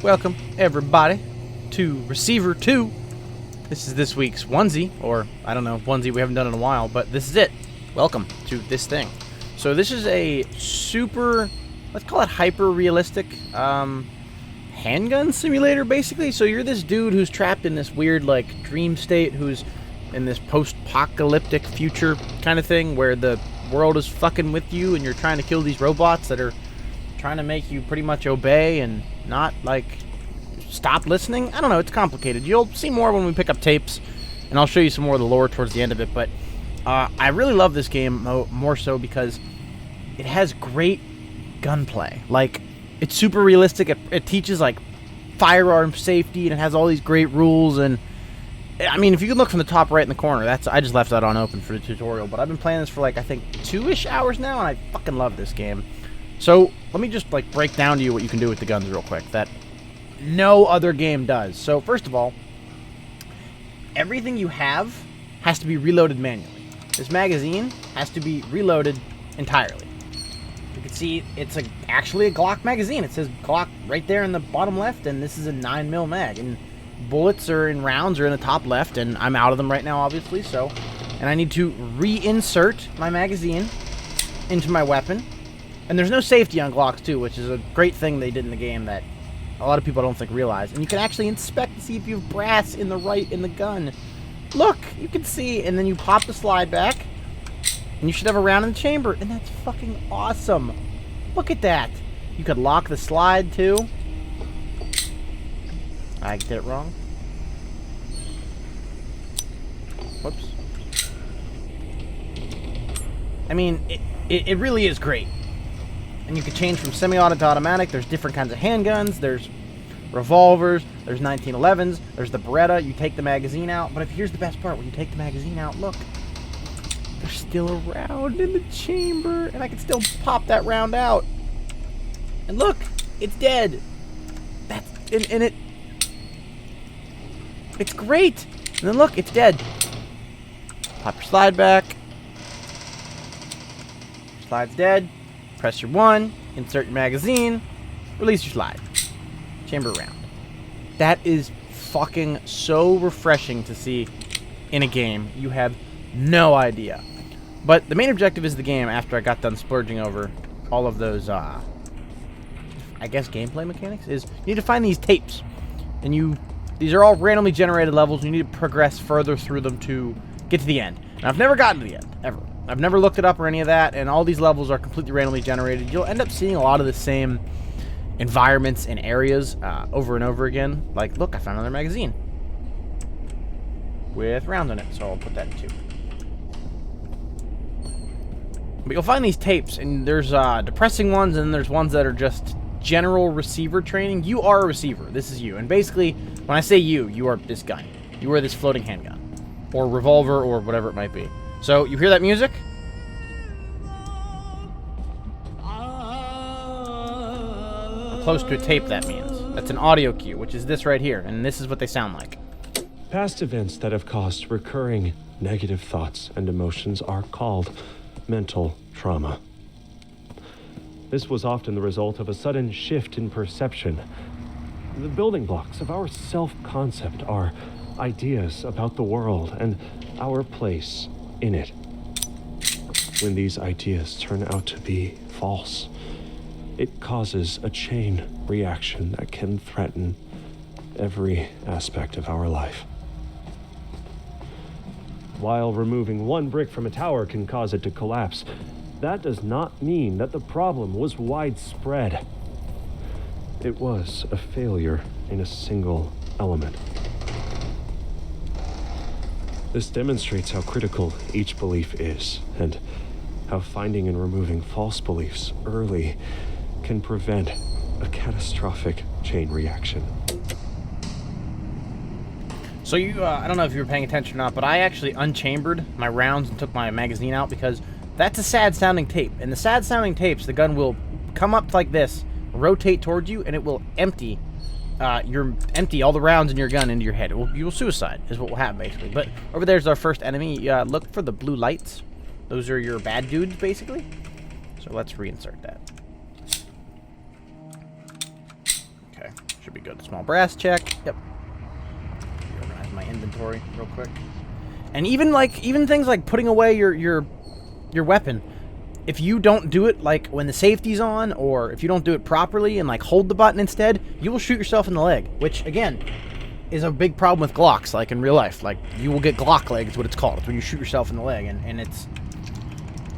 Welcome, everybody, to Receiver 2. This is this week's onesie, or, I don't know, onesie we haven't done in a while, but this is it. Welcome to this thing. So this is a super, let's call it hyper-realistic, handgun simulator, basically. So you're this dude who's trapped in this weird, like, dream state, who's in this post-apocalyptic future kind of thing, where the world is fucking with you, and you're trying to kill these robots that are trying to make you pretty much obey and not, like, stop listening. I don't know, it's complicated. You'll see more when we pick up tapes, and I'll show you some more of the lore towards the end of it, but I really love this game more so because it has great gunplay. Like, it's super realistic. It teaches, like, firearm safety, and it has all these great rules, and I mean, if you can look from the top right in the corner, I just left that on open for the tutorial, but I've been playing this for, like, I think 2-ish hours now, and I fucking love this game. So, let me just, like, break down to you what you can do with the guns real quick that no other game does. So, first of all, everything you have has to be reloaded manually. This magazine has to be reloaded entirely. You can see it's actually a Glock magazine. It says Glock right there in the bottom left, and this is a 9mm mag. And bullets rounds are in the top left, and I'm out of them right now, obviously, so. And I need to reinsert my magazine into my weapon. And there's no safety on Glocks, too, which is a great thing they did in the game that a lot of people don't think realize. And you can actually inspect to see if you have brass in the gun. Look, you can see, and then you pop the slide back, and you should have a round in the chamber, and that's fucking awesome. Look at that. You could lock the slide, too. I did it wrong. Whoops. I mean, it really is great. And you can change from semi-auto to automatic. There's different kinds of handguns. There's revolvers. There's 1911s. There's the Beretta. You take the magazine out. But here's the best part. When you take the magazine out, look. There's still a round in the chamber. And I can still pop that round out. And look. It's dead. It's great. And then look. It's dead. Pop your slide back. Slide's dead. Press your 1, insert your magazine, release your slide. Chamber round. That is fucking so refreshing to see in a game. You have no idea. But the main objective is the game, after I got done splurging over all of those, I guess gameplay mechanics, is you need to find these tapes. And these are all randomly generated levels, and you need to progress further through them to get to the end. And I've never gotten to the end, ever. I've never looked it up or any of that, and all these levels are completely randomly generated. You'll end up seeing a lot of the same environments and areas over and over again. Like, look, I found another magazine with rounds in it, so I'll put that in 2. But you'll find these tapes, and there's depressing ones, and there's ones that are just general receiver training. You are a receiver. This is you. And basically, when I say you are this gun. You are this floating handgun. Or revolver, or whatever it might be. So, you hear that music? Close to a tape, that means. That's an audio cue, which is this right here, and this is what they sound like. Past events that have caused recurring negative thoughts and emotions are called mental trauma. This was often the result of a sudden shift in perception. The building blocks of our self-concept are ideas about the world and our place in it. When these ideas turn out to be false, it causes a chain reaction that can threaten every aspect of our life. While removing one brick from a tower can cause it to collapse, that does not mean that the problem was widespread. It was a failure in a single element. This demonstrates how critical each belief is, and how finding and removing false beliefs early can prevent a catastrophic chain reaction. So I don't know if you were paying attention or not, but I actually unchambered my rounds and took my magazine out because that's a sad-sounding tape. And the sad-sounding tapes, the gun will come up like this, rotate towards you, and it will empty all the rounds in your gun into your head. You will suicide, is what will happen, basically. But over there's our first enemy. Look for the blue lights. Those are your bad dudes, basically. So let's reinsert that. Okay. Okay, should be good. Small brass check. Yep. Organize my inventory real quick. And even things like putting away your weapon, if you don't do it like when the safety's on, or if you don't do it properly and like hold the button instead, you will shoot yourself in the leg, which again is a big problem with Glocks, like in real life. Like, you will get Glock leg, is what it's called. It's when you shoot yourself in the leg, and it's...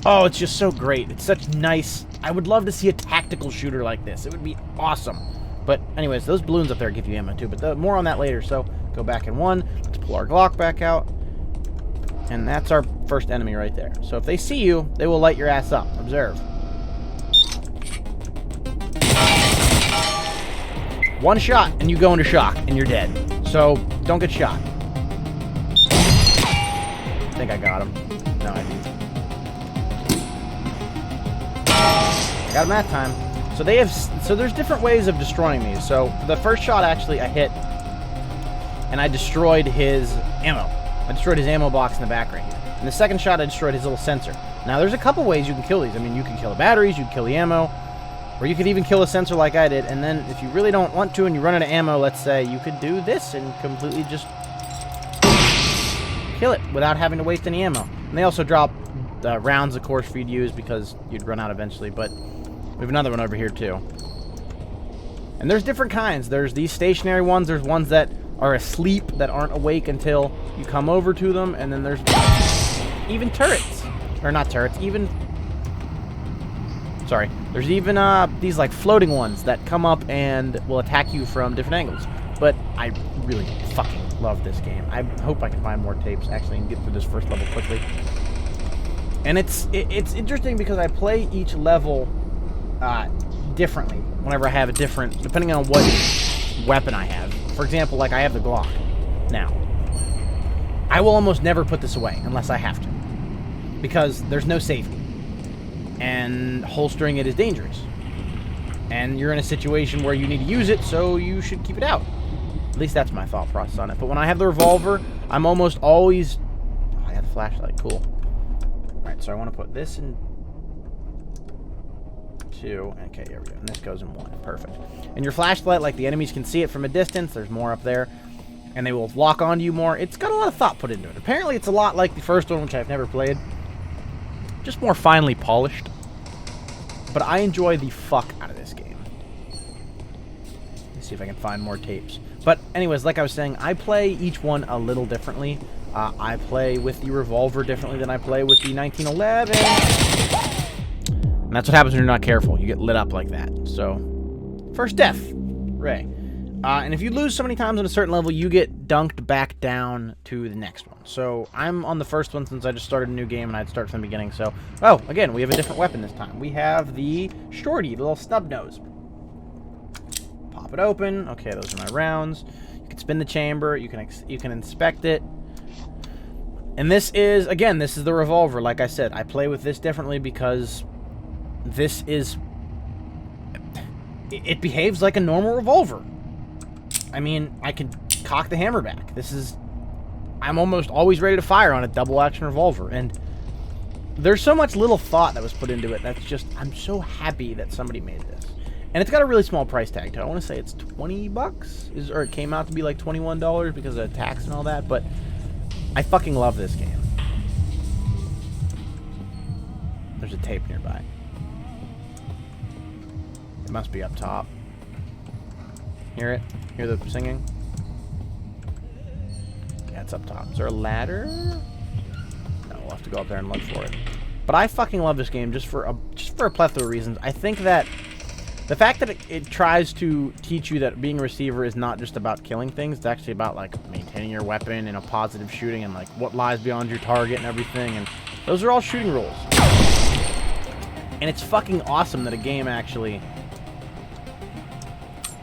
Oh, it's just so great. It's such nice... I would love to see a tactical shooter like this. It would be awesome. But anyways, those balloons up there give you ammo too, but more on that later. So, go back in one. Let's pull our Glock back out. And that's our first enemy right there. So if they see you, they will light your ass up. Observe. One shot, and you go into shock, and you're dead. So, don't get shot. I think I got him. No, I didn't. Got him that time. So there's different ways of destroying these. So, the first shot, actually, I hit, and I destroyed his ammo. I destroyed his ammo box in the back right here. And the second shot, I destroyed his little sensor. Now, there's a couple ways you can kill these. I mean, you can kill the batteries, you can kill the ammo, or you could even kill a sensor like I did. And then, if you really don't want to and you run out of ammo, let's say, you could do this and completely just kill it without having to waste any ammo. And they also drop rounds, of course, for you to use because you'd run out eventually. But we have another one over here, too. And there's different kinds. There's these stationary ones. There's ones that are asleep, that aren't awake until you come over to them, and then there's even turrets, or not turrets, even, sorry, there's even these like floating ones that come up and will attack you from different angles. But I really fucking love this game. I hope I can find more tapes actually and get through this first level quickly. And it's interesting because I play each level differently whenever I have a different, depending on what weapon I have. For example, like I have the Glock. Now, I will almost never put this away unless I have to, because there's no safety, and holstering it is dangerous, and you're in a situation where you need to use it, so you should keep it out. At least that's my thought process on it. But when I have the revolver, I'm almost always... Oh, I got the flashlight. Cool. Alright, so I want to put this in 2. Okay, here we go. And this goes in 1. Perfect. And your flashlight, like the enemies can see it from a distance. There's more up there. And they will lock onto you more. It's got a lot of thought put into it. Apparently, it's a lot like the first one, which I've never played. Just more finely polished. But I enjoy the fuck out of this game. Let's see if I can find more tapes. But anyways, like I was saying, I play each one a little differently. I play with the revolver differently than I play with the 1911. And that's what happens when you're not careful. You get lit up like that. So, first death. Hooray. And if you lose so many times on a certain level, you get dunked back down to the next one. So, I'm on the first one since I just started a new game and I'd start from the beginning. So, oh, again, we have a different weapon this time. We have the Shorty, the little snub nose. Pop it open. Okay, those are my rounds. You can spin the chamber. You can inspect it. And this is, again, this is the revolver. Like I said, I play with this differently because this is... It behaves like a normal revolver. I mean, I can cock the hammer back. This is... I'm almost always ready to fire on a double-action revolver. And there's so much little thought that was put into it. That's just... I'm so happy that somebody made this. And it's got a really small price tag to it. I want to say it's 20 bucks? Or it came out to be like $21 because of tax and all that. But I fucking love this game. There's a tape nearby. It must be up top. Hear it? Hear the singing? Yeah, it's up top. Is there a ladder? No, we'll have to go up there and look for it. But I fucking love this game just for a plethora of reasons. I think that the fact that it tries to teach you that being a receiver is not just about killing things. It's actually about, like, maintaining your weapon and a positive shooting and, like, what lies beyond your target and everything. And those are all shooting rules. And it's fucking awesome that a game actually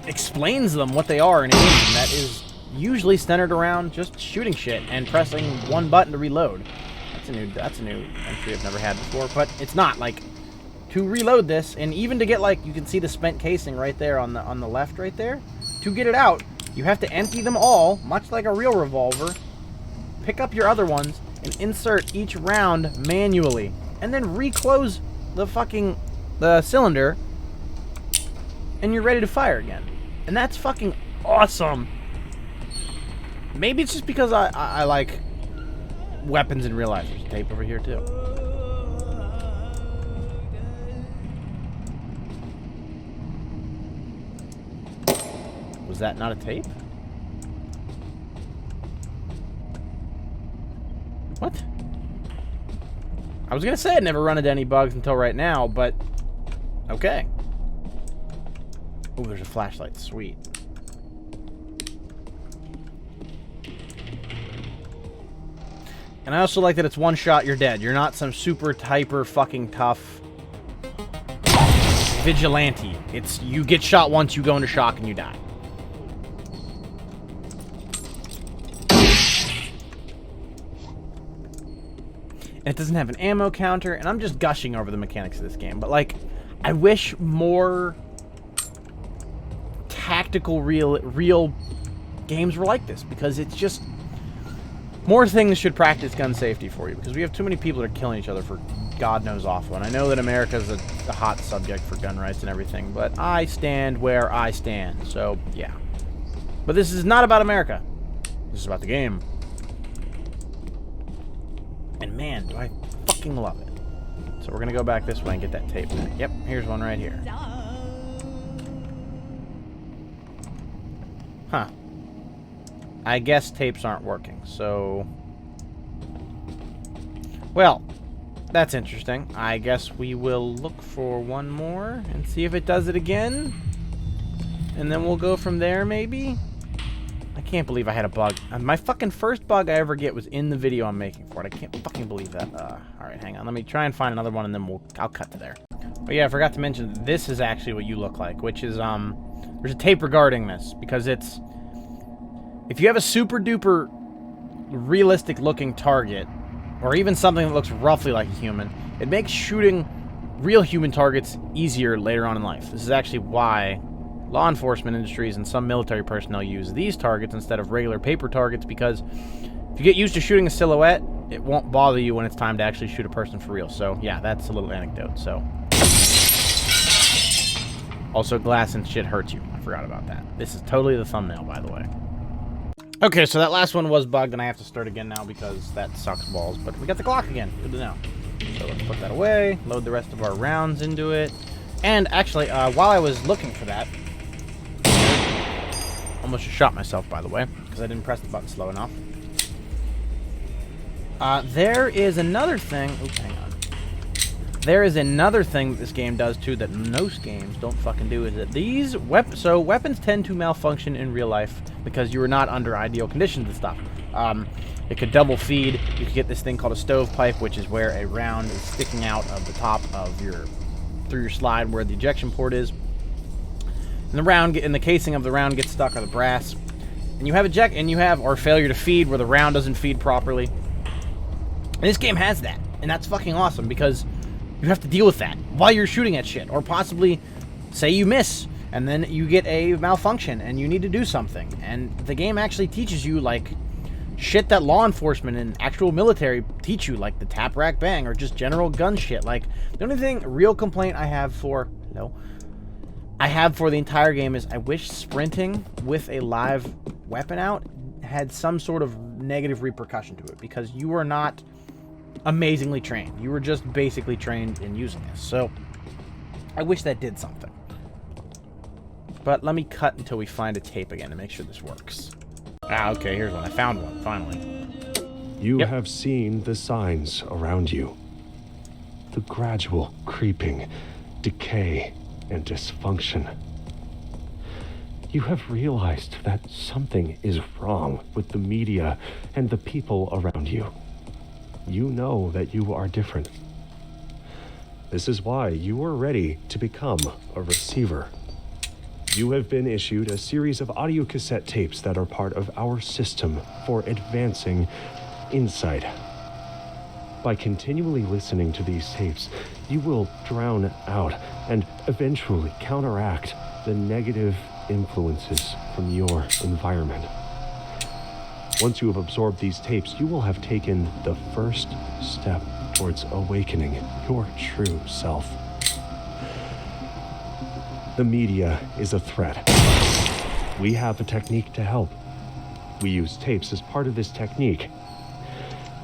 explains them what they are in a game that is usually centered around just shooting shit and pressing one button to reload. That's a new entry I've never had before, but it's not. Like, to reload this, and even to get, like, you can see the spent casing right there on the left right there. To get it out, you have to empty them all, much like a real revolver, pick up your other ones, and insert each round manually, and then reclose the cylinder, and you're ready to fire again. And that's fucking awesome. Maybe it's just because I like weapons in real life. There's tape over here, too. Was that not a tape? What? I was gonna say I'd never run into any bugs until right now, but okay. Oh, there's a flashlight. Sweet. And I also like that it's one shot, you're dead. You're not some super hyper fucking tough vigilante. It's you get shot once, you go into shock, and you die. And it doesn't have an ammo counter, and I'm just gushing over the mechanics of this game. But, like, I wish more tactical, real games were like this, because it's just... More things should practice gun safety for you, because we have too many people that are killing each other for God knows awful. And I know that America's a hot subject for gun rights and everything, but I stand where I stand, so, yeah. But this is not about America. This is about the game. And man, do I fucking love it. So we're gonna go back this way and get that tape back. Yep, here's one right here. Huh. I guess tapes aren't working, so... Well, that's interesting. I guess we will look for one more and see if it does it again. And then we'll go from there, maybe? I can't believe I had a bug. My fucking first bug I ever get was in the video I'm making for it. I can't fucking believe that. Alright, hang on. Let me try and find another one, and then I'll cut to there. But yeah, I forgot to mention, this is actually what you look like, which is, there's a tape regarding this, because it's... If you have a super-duper realistic-looking target, or even something that looks roughly like a human, it makes shooting real human targets easier later on in life. This is actually why law enforcement industries and some military personnel use these targets instead of regular paper targets, because if you get used to shooting a silhouette, it won't bother you when it's time to actually shoot a person for real. So, yeah, that's a little anecdote, so... Also, glass and shit hurts you. I forgot about that. This is totally the thumbnail, by the way. Okay, so that last one was bugged, and I have to start again now because that sucks balls. But we got the Glock again. Good to know. So let's put that away, load the rest of our rounds into it. And actually, while I was looking for that... Almost just shot myself, by the way, because I didn't press the button slow enough. There is another thing... Oops, hang on. There is another thing that this game does, too, that most games don't fucking do, is that these weapons tend to malfunction in real life because you are not under ideal conditions and stuff. It could double feed. You could get this thing called a stovepipe, which is where a round is sticking out of the top of through your slide where the ejection port is. And the casing of the round gets stuck, or the brass. And you have or failure to feed where the round doesn't feed properly. And this game has that. And that's fucking awesome, because you have to deal with that while you're shooting at shit. Or possibly, say you miss, and then you get a malfunction, and you need to do something. And the game actually teaches you, like, shit that law enforcement and actual military teach you, like the tap, rack, bang, or just general gun shit. Like, the only real complaint I have for... No. I have for the entire game is I wish sprinting with a live weapon out had some sort of negative repercussion to it, because you are not amazingly trained. You were just basically trained in using this. So I wish that did something. But let me cut until we find a tape again to make sure this works. Okay, here's one. I found one, finally. You have seen the signs around you. The gradual creeping, decay, and dysfunction. You have realized that something is wrong with the media and the people around you. You know that you are different. This is why you are ready to become a receiver. You have been issued a series of audio cassette tapes that are part of our system for advancing insight. By continually listening to these tapes, you will drown out and eventually counteract the negative influences from your environment. Once you have absorbed these tapes, you will have taken the first step towards awakening your true self. The media is a threat. we have a technique to help. We use tapes as part of this technique.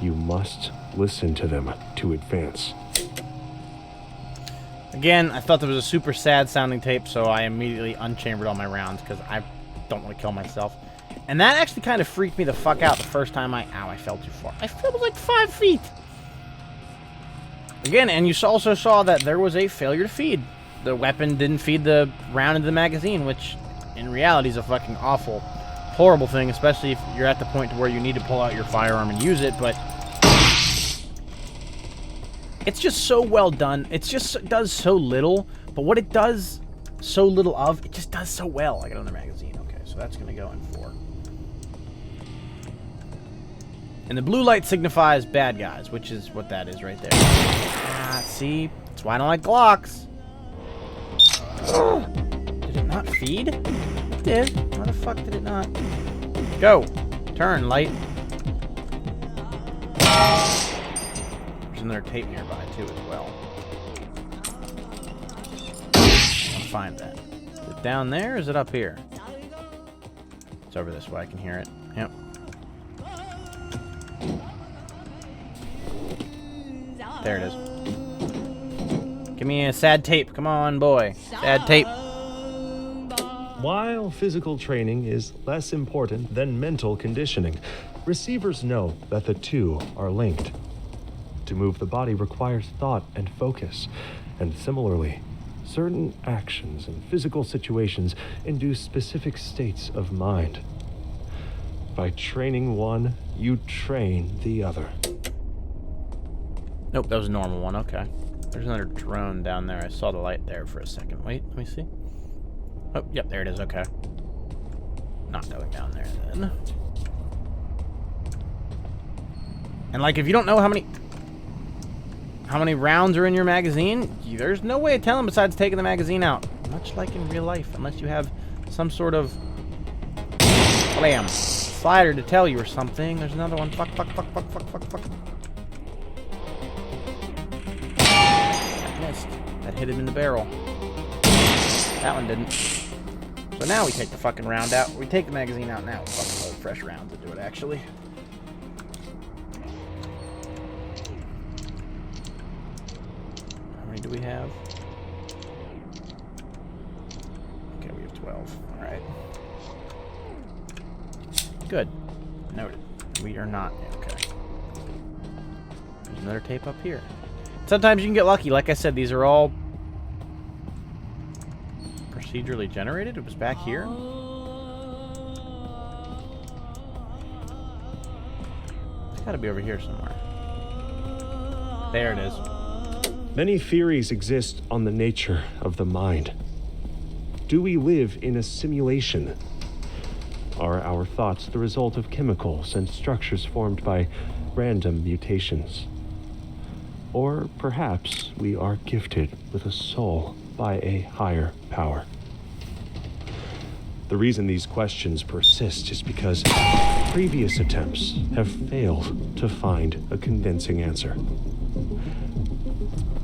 You must listen to them to advance. Again, I thought there was a super sad sounding tape, so I immediately unchambered all my rounds because I don't want to kill myself. And that actually kind of freaked me the fuck out the first time I fell too far. I fell like 5 feet. Again, and you also saw that there was a failure to feed. The weapon didn't feed the round into the magazine, which in reality is a fucking awful, horrible thing, especially if you're at the point to where you need to pull out your firearm and use it, but it's just so well done. It does so little, but what it does so little of, it just does so well. I got another magazine. Okay, so that's going to go in 4. And the blue light signifies bad guys, which is what that is right there. Ah, see? That's why I don't like Glocks. Did it not feed? It did. Why the fuck did it not? Go. Turn, light. There's another tape nearby, too, as well. I'll find that. Is it down there, or is it up here? It's over this way. I can hear it. Yep. There it is. Give me a sad tape. Come on, boy. Sad tape. While physical training is less important than mental conditioning, receivers know that the two are linked. To move the body requires thought and focus, and similarly, certain actions and physical situations induce specific states of mind. By training one, you train the other. Nope, that was a normal one. Okay. There's another drone down there. I saw the light there for a second. Wait, let me see. Oh, yep, there it is. Okay. Not going down there then. And like, if you don't know how many rounds are in your magazine, there's no way of telling besides taking the magazine out. Much like in real life, unless you have some sort of slider to tell you or something. There's another one. Fuck. That missed. That hit him in the barrel. That one didn't. So now we take the fucking round out. We take the magazine out now. Fucking load fresh rounds into it, actually. How many do we have? Okay, we have 12. Alright. Good. Noted. We are not. Okay. There's another tape up here. Sometimes you can get lucky. Like I said, these are all procedurally generated. It was back here. It's got to be over here somewhere. There it is. Many theories exist on the nature of the mind. Do we live in a simulation? Are our thoughts the result of chemicals and structures formed by random mutations? Or perhaps we are gifted with a soul by a higher power. The reason these questions persist is because previous attempts have failed to find a convincing answer.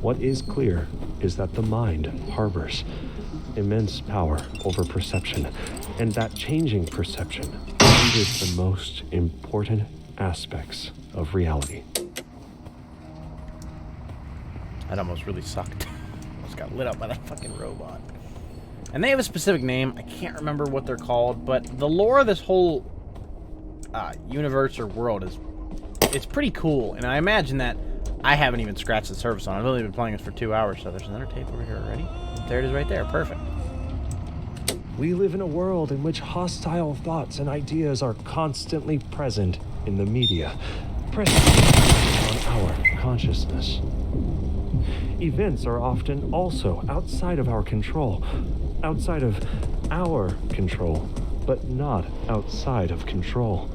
What is clear is that the mind harbors immense power over perception, and that changing perception is the most important aspects of reality. That almost really sucked. Almost got lit up by that fucking robot. And they have a specific name. I can't remember what they're called, but the lore of this whole universe or world it's pretty cool. And I imagine that I haven't even scratched the surface on it. I've only been playing this for 2 hours, so there's another tape over here already. There it is right there. Perfect. We live in a world in which hostile thoughts and ideas are constantly present in the media, present on our consciousness. Events are often also outside of our control, but not outside of control.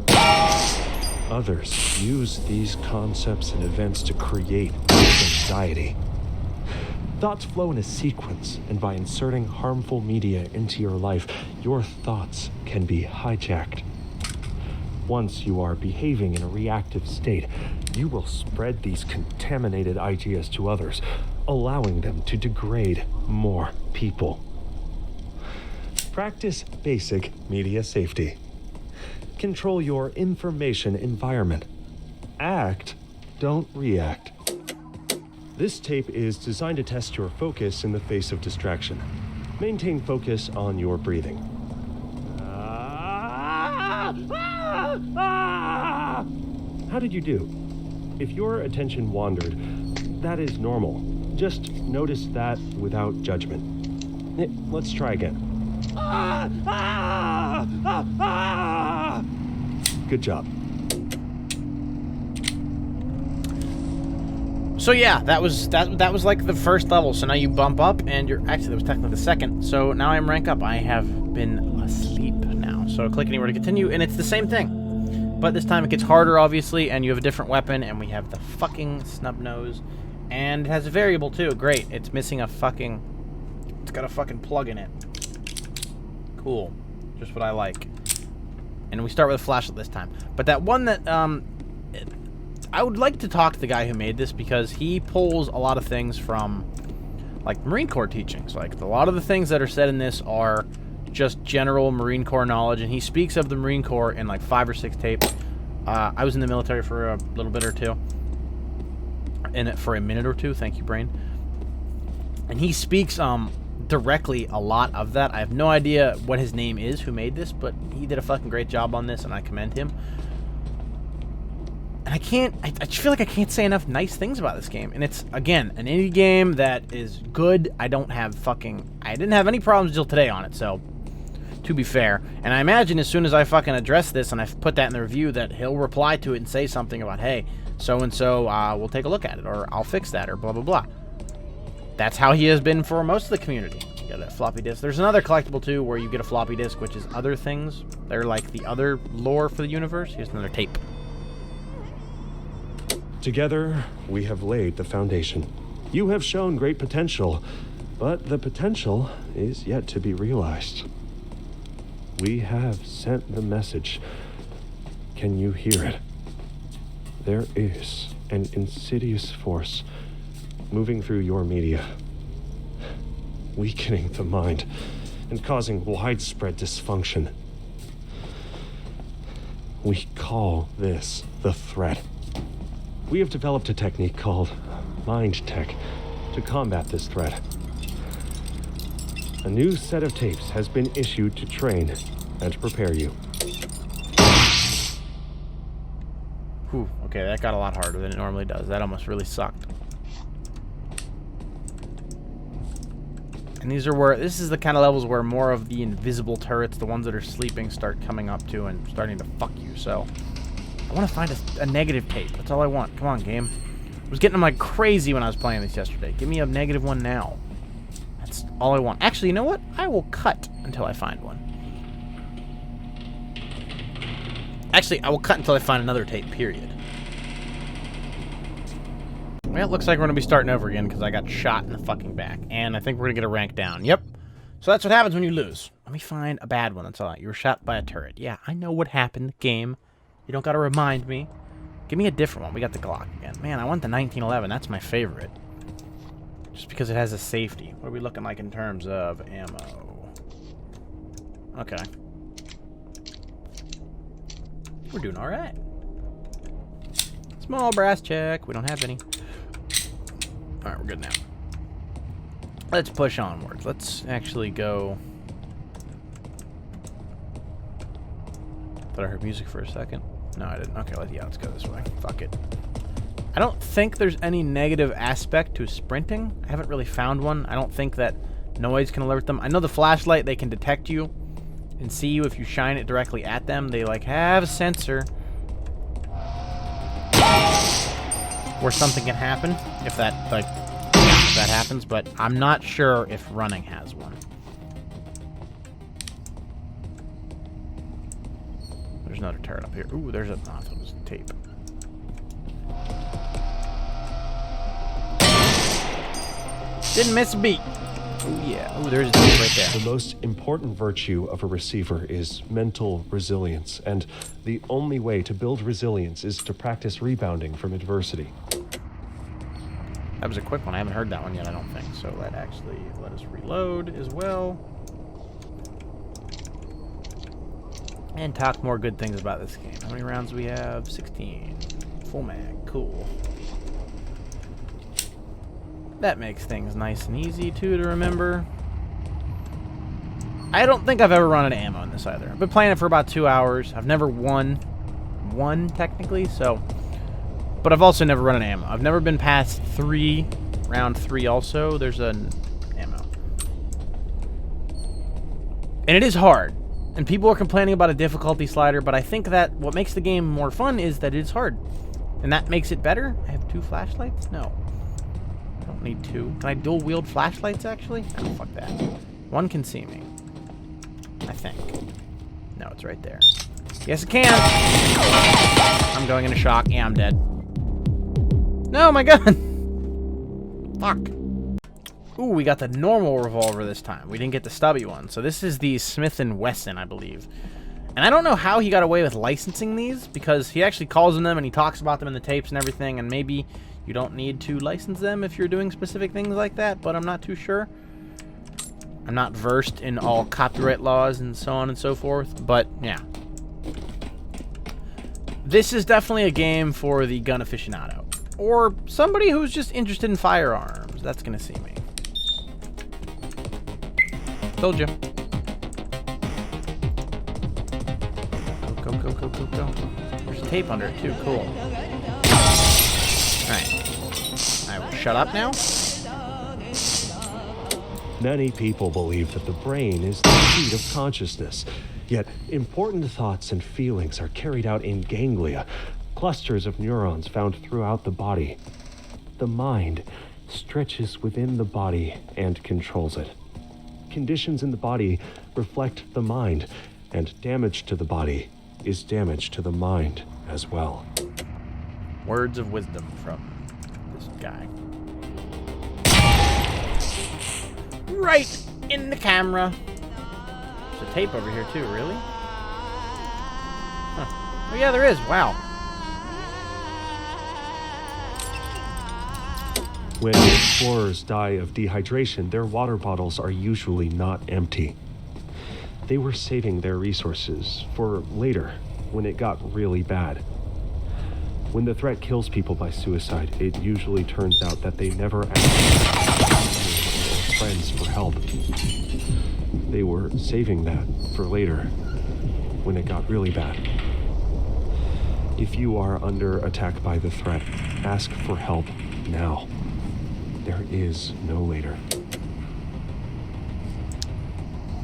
Others use these concepts and events to create anxiety. Thoughts flow in a sequence, and by inserting harmful media into your life, your thoughts can be hijacked. Once you are behaving in a reactive state, you will spread these contaminated ideas to others, allowing them to degrade more people. Practice basic media safety. Control your information environment. Act, don't react. This tape is designed to test your focus in the face of distraction. Maintain focus on your breathing. How did you do? If your attention wandered, that is normal. Just notice that without judgment. Let's try again. Good job. So yeah, that was like the first level. So now you bump up, and you're actually that was technically the second. So now I'm rank up. I have been asleep now. So click anywhere to continue, and it's the same thing, but this time it gets harder, obviously, and you have a different weapon, and we have the fucking snub nose, and it has a variable too. Great. It's missing a fucking. It's got a fucking plug in it. Cool. Just what I like. And we start with a flashlight this time. But that one that I would like to talk to the guy who made this, because he pulls a lot of things from, like, Marine Corps teachings. Like, a lot of the things that are said in this are just general Marine Corps knowledge, and he speaks of the Marine Corps in, like, 5 or 6 tapes. I was in the military for a little bit or two. For a minute or two. Thank you, Brain. And he speaks directly a lot of that. I have no idea what his name is who made this, but he did a fucking great job on this, and I commend him. And I just feel like I can't say enough nice things about this game. And it's, again, an indie game that is good. I didn't have any problems until today on it, so, to be fair. And I imagine as soon as I fucking address this and I put that in the review, that he'll reply to it and say something about, hey, so-and-so, we'll take a look at it, or I'll fix that, or blah, blah, blah. That's how he has been for most of the community. You get a floppy disk. There's another collectible, too, where you get a floppy disk, which is other things. They're like the other lore for the universe. Here's another tape. Together, we have laid the foundation. You have shown great potential, but the potential is yet to be realized. We have sent the message. Can you hear it? There is an insidious force moving through your media, weakening the mind and causing widespread dysfunction. We call this the threat. We have developed a technique called mind tech to combat this threat. A new set of tapes has been issued to train and prepare you. Whew, okay, that got a lot harder than it normally does. That almost really sucked. And this is the kind of levels where more of the invisible turrets, the ones that are sleeping, start coming up to and starting to fuck you, so. I want to find a negative tape. That's all I want. Come on, game. I was getting them like crazy when I was playing this yesterday. Give me a negative one now. That's all I want. Actually, you know what? I will cut until I find one. Actually, I will cut until I find another tape, period. Well, it looks like we're going to be starting over again because I got shot in the fucking back. And I think we're going to get a rank down. Yep. So that's what happens when you lose. Let me find a bad one. That's all right. You were shot by a turret. Yeah, I know what happened, game. You don't got to remind me. Give me a different one. We got the Glock again. Man, I want the 1911. That's my favorite. Just because it has a safety. What are we looking like in terms of ammo? Okay. We're doing all right. Small brass check. We don't have any. All right, we're good now. Let's push onwards. Let's actually go. Thought I heard music for a second. No, I didn't. Okay, let's go this way. Fuck it. I don't think there's any negative aspect to sprinting. I haven't really found one. I don't think that noise can alert them. I know the flashlight, they can detect you and see you if you shine it directly at them. They, like, have a sensor where something can happen if that, like, if that happens, but I'm not sure if running has one. There's another turret up here. Ooh, there's a... Oh, I thought it was tape. Didn't miss a beat. Ooh, yeah. Ooh, there's a tape right there. The most important virtue of a receiver is mental resilience, and the only way to build resilience is to practice rebounding from adversity. That was a quick one. I haven't heard that one yet, I don't think. So let us reload as well. And talk more good things about this game. How many rounds do we have? 16. Full mag. Cool. That makes things nice and easy, too, to remember. I don't think I've ever run out of ammo in this either. I've been playing it for about 2 hours. I've never won one, technically, so... But I've also never run out of ammo. I've never been past 3. Round 3 also, there's an ammo. And it is hard. And people are complaining about a difficulty slider, but I think that what makes the game more fun is that it's hard. And that makes it better. I have 2 flashlights? No. I don't need 2. Can I dual wield flashlights, actually? Oh, fuck that. One can see me. I think. No, it's right there. Yes, it can! I'm going into shock. Yeah, I'm dead. No, my gun! Fuck. Ooh, we got the normal revolver this time. We didn't get the stubby one. So this is the Smith & Wesson, I believe. And I don't know how he got away with licensing these, because he actually calls them and he talks about them in the tapes and everything, and maybe you don't need to license them if you're doing specific things like that, but I'm not too sure. I'm not versed in all copyright laws and so on and so forth, but yeah. This is definitely a game for the gun aficionado. Or somebody who's just interested in firearms. That's gonna see me. Told you. Go, go, go, go, go. There's tape under it too, cool. Alright. I will shut up now. Many people believe that the brain is the seat of consciousness, yet important thoughts and feelings are carried out in ganglia, clusters of neurons found throughout the body. The mind stretches within the body and controls it. Conditions in the body reflect the mind, and damage to the body is damage to the mind as well. Words of wisdom from this guy. Right in the camera. There's a tape over here too, really? Huh. Oh yeah, there is. Wow. When explorers die of dehydration, their water bottles are usually not empty. They were saving their resources for later, when it got really bad. When the threat kills people by suicide, it usually turns out that they never asked friends for help. They were saving that for later, when it got really bad. If you are under attack by the threat, ask for help now. There is no later.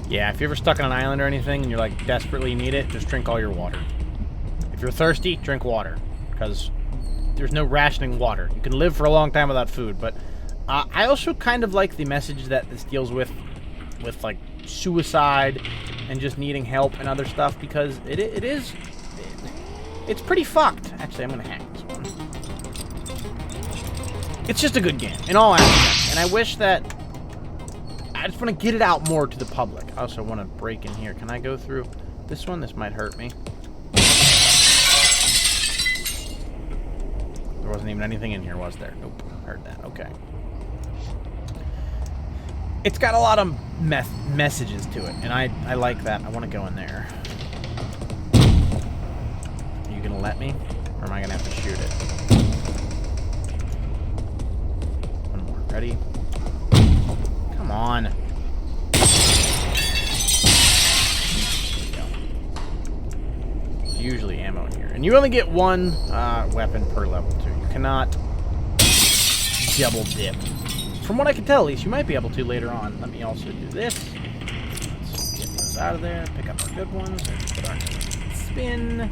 Yeah, if you're ever stuck on an island or anything and you're like desperately need it, just drink all your water. If you're thirsty, drink water, because there's no rationing water. You can live for a long time without food, but I also kind of like the message that this deals with like suicide and just needing help and other stuff, because it's pretty fucked. Actually, I'm gonna hack this one. It's just a good game in all aspects, and I wish that I just want to get it out more to the public. I also want to break in here. Can I go through this one? This might hurt me. There wasn't even anything in here, was there? Nope. Heard that. Okay. It's got a lot of messages to it, and I like that. I want to go in there. Are you gonna let me, or am I gonna have to shoot it? One more. Ready? Come on. There's usually ammo in here, and you only get one weapon per level too. You cannot double dip. From what I can tell, at least, you might be able to later on. Let me also do this. Let's get those out of there. Pick up our good ones. Put our spin.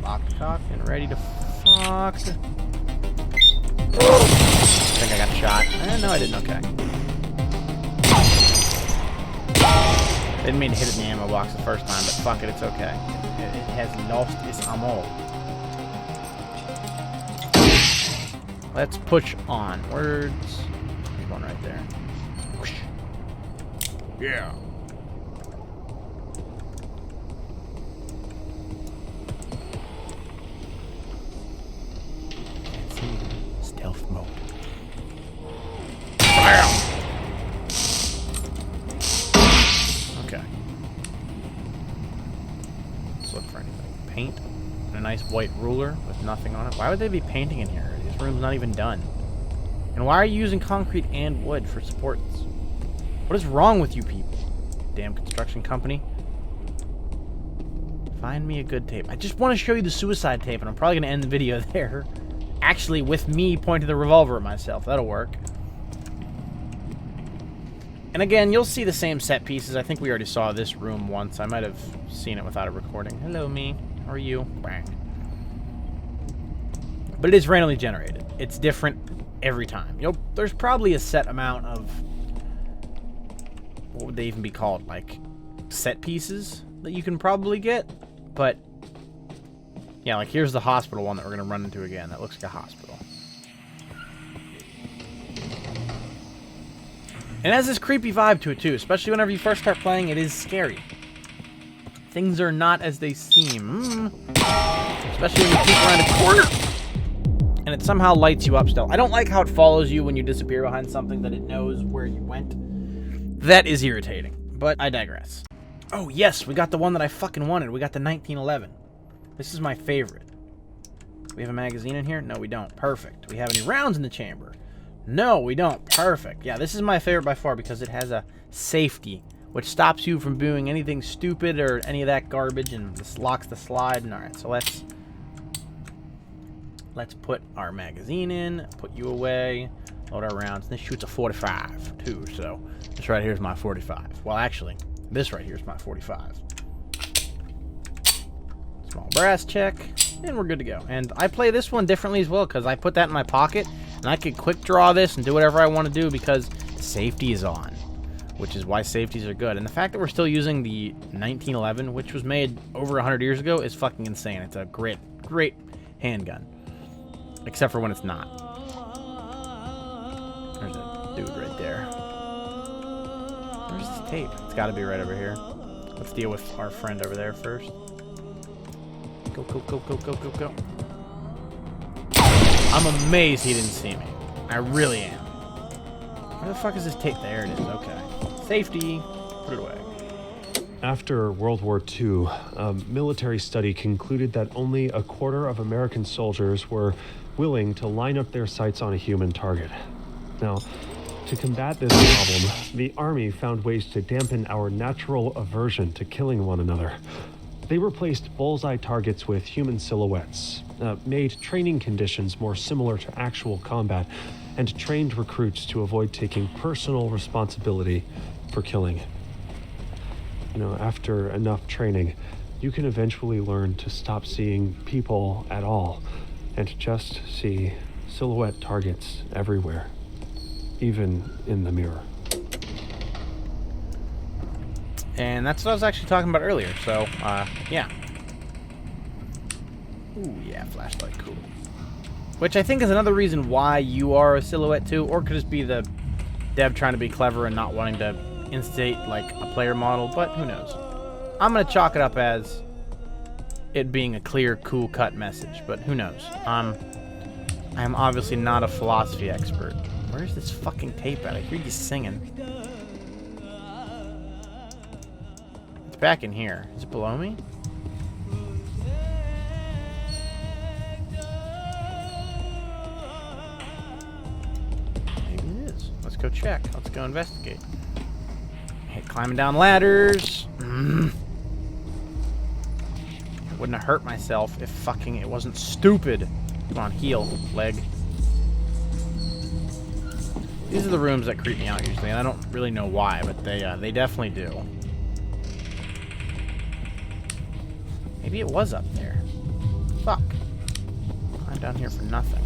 Locked, cocked, and ready to fuck. I think I got shot. No, I didn't. Okay. Didn't mean to hit it in the ammo box the first time, but fuck it, it's okay. It has lost its ammo. Let's push onwards. There's one right there. Whoosh. Yeah. Can't see. Stealth mode. Bam! Okay. look for anything. Paint and a nice white ruler with nothing on it. Why would they be painting in here? This room's not even done. And why are you using concrete and wood for supports? What is wrong with you people? Damn construction company. Find me a good tape. I just want to show you the suicide tape, and I'm probably going to end the video there. Actually, with me pointing the revolver at myself. That'll work. And again, you'll see the same set pieces. I think we already saw this room once. I might have seen it without a recording. Hello, me. How are you? Bang. But it is randomly generated. It's different every time. There's probably a set amount of... what would they even be called? Like, set pieces that you can probably get. But, yeah, like here's the hospital one that we're going to run into again. That looks like a hospital. And it has this creepy vibe to it, too. Especially whenever you first start playing, it is scary. Things are not as they seem. Especially when you peek around a corner. And it somehow lights you up still. I don't like how it follows you when you disappear behind something that it knows where you went. That is irritating. But I digress. Oh, yes, we got the one that I fucking wanted. We got the 1911. This is my favorite. Do we have a magazine in here? No, we don't. Perfect. Do we have any rounds in the chamber? No, we don't. Perfect. Yeah, this is my favorite by far because it has a safety, which stops you from doing anything stupid or any of that garbage, and this locks the slide. And all right, so let's put our magazine in, put you away, load our rounds. This shoots a 45 too, so this right here is my 45. Well, actually, this right here is my 45. Small brass check, and we're good to go. And I play this one differently as well because I put that in my pocket, and I could quick draw this and do whatever I want to do because safety is on, which is why safeties are good. And the fact that we're still using the 1911, which was made over 100 years ago, is fucking insane. It's a great, great handgun. Except for when it's not. There's a dude right there. Where's this tape? It's got to be right over here. Let's deal with our friend over there first. Go, go, go, go, go, go, go. I'm amazed he didn't see me. I really am. Where the fuck is this tape? There it is. Okay. Safety. Put it away. After World War II, a military study concluded that only a quarter of American soldiers were willing to line up their sights on a human target. Now, to combat this problem, the Army found ways to dampen our natural aversion to killing one another. They replaced bullseye targets with human silhouettes, made training conditions more similar to actual combat, and trained recruits to avoid taking personal responsibility for killing. After enough training, you can eventually learn to stop seeing people at all and just see silhouette targets everywhere, even in the mirror. And that's what I was actually talking about earlier, so, yeah. Ooh, yeah, flashlight, cool. Which I think is another reason why you are a silhouette too, or could just be the dev trying to be clever and not wanting to instate, like, a player model, but who knows. I'm going to chalk it up as it being a clear, cool-cut message, but who knows. I am obviously not a philosophy expert. Where's this fucking tape at? I hear you singing. It's back in here. Is it below me? Maybe it is. Let's go check. Let's go investigate. Hate climbing down ladders. I wouldn't have hurt myself if fucking it wasn't stupid. Come on, heal, leg. These are the rooms that creep me out usually, and I don't really know why, but they definitely do. Maybe it was up there. Fuck. I'm down here for nothing.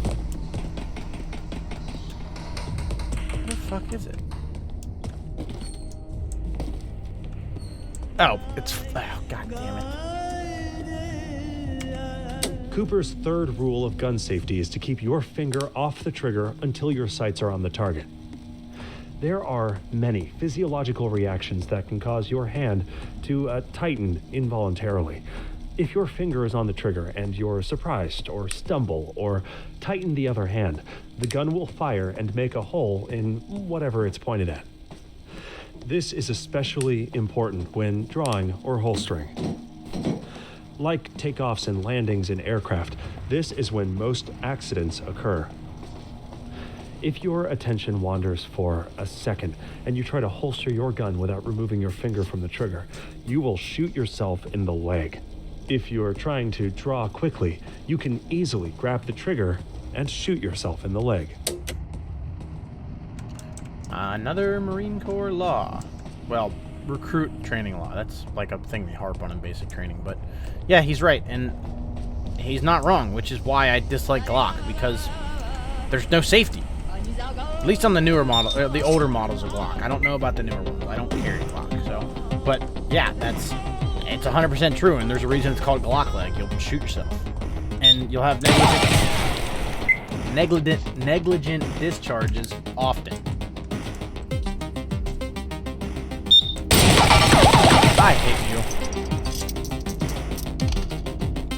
Where the fuck is it? Oh, it's... Oh, god damn it. Cooper's third rule of gun safety is to keep your finger off the trigger until your sights are on the target. There are many physiological reactions that can cause your hand to tighten involuntarily. If your finger is on the trigger and you're surprised or stumble or tighten the other hand, the gun will fire and make a hole in whatever it's pointed at. This is especially important when drawing or holstering. Like takeoffs and landings in aircraft, this is when most accidents occur. If your attention wanders for a second and you try to holster your gun without removing your finger from the trigger, you will shoot yourself in the leg. If you're trying to draw quickly, you can easily grab the trigger and shoot yourself in the leg. Another Marine Corps law. Well, recruit training law. That's like a thing they harp on in basic training. But yeah, he's right. And he's not wrong, which is why I dislike Glock, because there's no safety. At least on the newer model, or the older models of Glock. I don't know about the newer ones. I don't carry Glock, so. But yeah, it's 100% true, and there's a reason it's called Glock leg. You'll shoot yourself, and you'll have negligent discharges often. I hate you.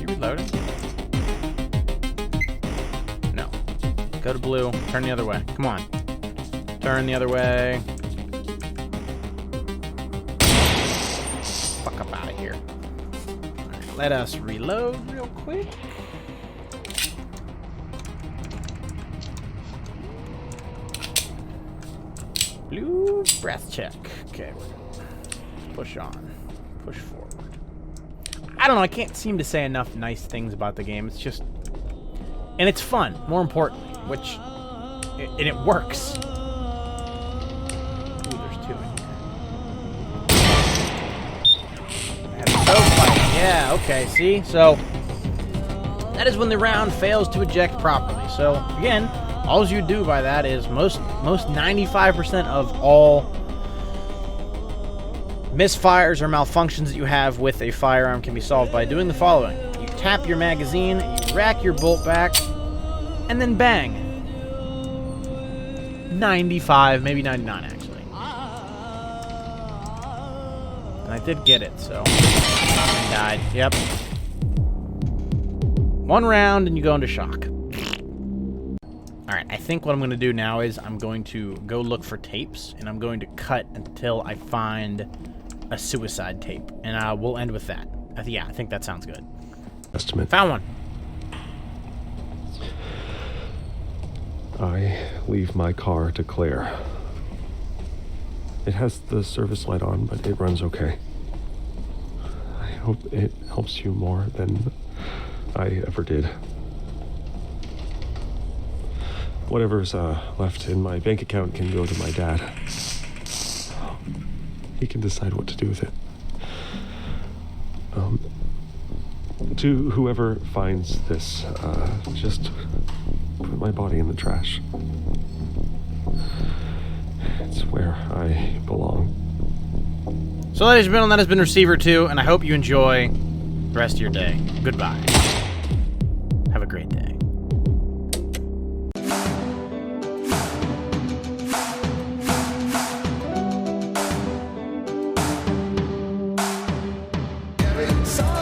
You reloaded? No. Go to blue. Turn the other way. Come on. Turn the other way. Fuck up out of here. Alright, let us reload real quick. Blue breath check. Okay, we're good. Push on. Push forward. I don't know, I can't seem to say enough nice things about the game. It's just... And it's fun, more importantly, which... And it works. Ooh, there's two in here. Yeah, okay, see? So, that is when the round fails to eject properly. So, again, all you do by that is most 95% of all misfires or malfunctions that you have with a firearm can be solved by doing the following. You tap your magazine, you rack your bolt back, and then bang. 95, maybe 99 actually. And I did get it, so I died. Yep. One round and you go into shock. Alright, I think what I'm going to do now is I'm going to go look for tapes, and I'm going to cut until I find a suicide tape, and we'll end with that. Yeah, I think that sounds good. Estimate. Found one. I leave my car to clear. It has the service light on, but it runs okay. I hope it helps you more than I ever did. Whatever's left in my bank account can go to my dad. He can decide what to do with it. To whoever finds this, just put my body in the trash. It's where I belong. So, ladies and gentlemen, that has been Receiver 2, and I hope you enjoy the rest of your day. Goodbye. Have a great day. So